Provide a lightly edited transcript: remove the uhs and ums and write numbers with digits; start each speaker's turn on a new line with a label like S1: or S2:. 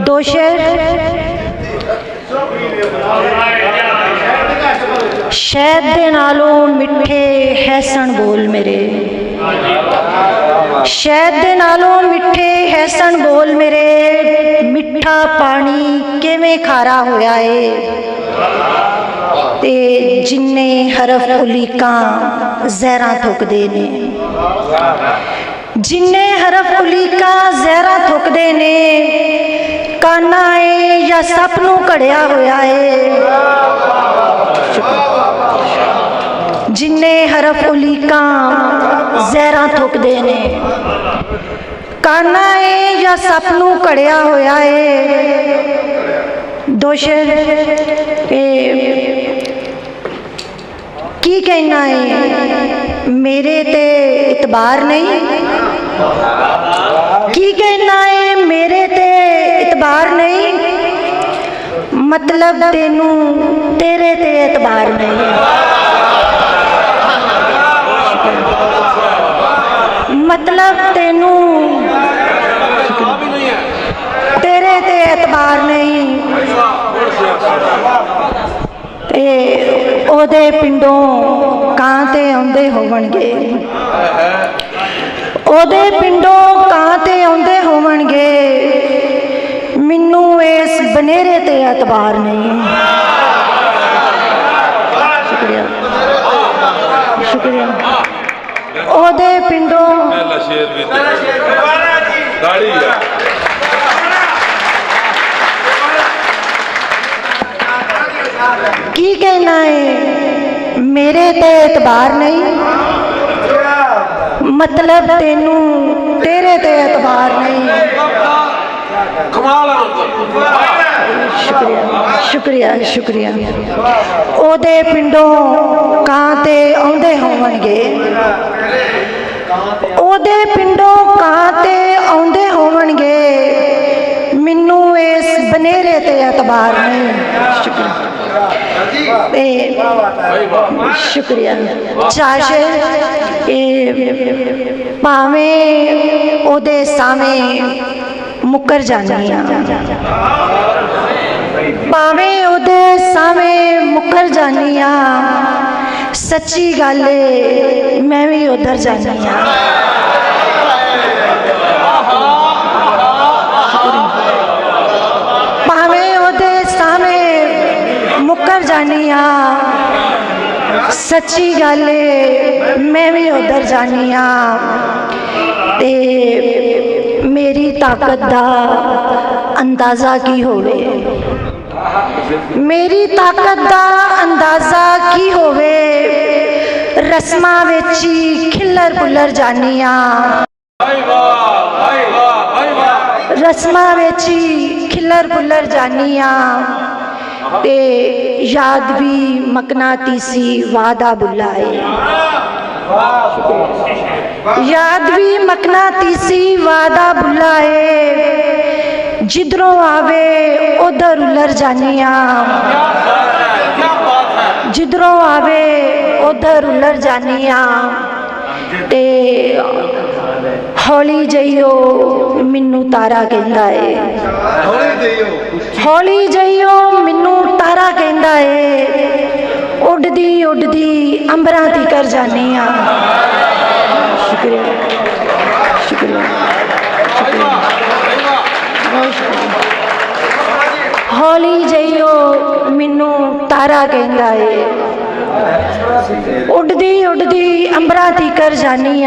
S1: दो शेर। शहद दे नालों मिठे हैसन बोल मेरे, शहद दे नालों मिठे हैसन बोल मेरे, मिठा पानी किवें खारा होया है, ते जिन्ने हरफ उलीकां जहरां थुकदे ने, जिन्ने हरफ उलीकां जहरां थुकदे ने, काना है या सप नूं घड़िया होया है। जिन्ने हरफ उलीकां जहरां थुकदे ने, काना है या सप नूं घड़िया होया है। दो शेर। की कहना है मेरे ते इतबार नहीं, की कहना है मेरे ते इतबार नहीं, मतलब तेनू तेरे ते इतबार नहीं, मतलब तेनू तेरे ते एतबार नहीं। ओदे पिंडों कां ते आउंदे होवणगे, ओदे पिंडों कां ते आउंदे होवणगे, मिन्नू इस बनेरे ते एतबार नहीं। शुक्रिया शुक्रिया। ओदे पिंडों की कहना है मेरे ते एतबार नहीं, मतलब तेनू तेरे ते एतबार नहीं। शुक्रिया शुक्रिया शुक्रिया। ओदे पिंडों कां ते आउंदे होवणगे, ओदे पिंडों कां ते आउंदे होवणगे, मिन्नू इस बनेरे ते एतबार नहीं। शुक्रिया शुक्रिया। चाशे भावें ओदे सावें मुकर जानी, भावें ओदे सावें मुकर जानी, सच्ची गल मैं भी उधर जानी। भावें ओदे सावें मुकर जानी, सच्ची गल मैं भी उधर जानी। ते मेरी ताकत दा अंदाज़ा की होवे, मेरी ताकत दा अंदाज़ा की होवे, रस्मां विच ही खिल्लर पुल्लर जानी, रस्मां विच ही खिल्लर पुल्लर जानी। ते याद भी मकनातीसी वादा बुलाए, याद भी मकनातीसी वादा बुलाए, जिधरों आवे उधर उलर जानिया, जिधरों आवे उधर उलर जानिया। ते हौली जइयो मिन्नू तारा कहंदा है, हौली जइयो मिन्नू तारा कहंदा है, उड़दी उड़दी अंबरां तिकर जानी। शुक्रिया शुक्रिया शुक्रिया। हौली जइयो मिन्नू तारा कहंदा है, उड़दी उड़दी अंबरां तिकर जानी।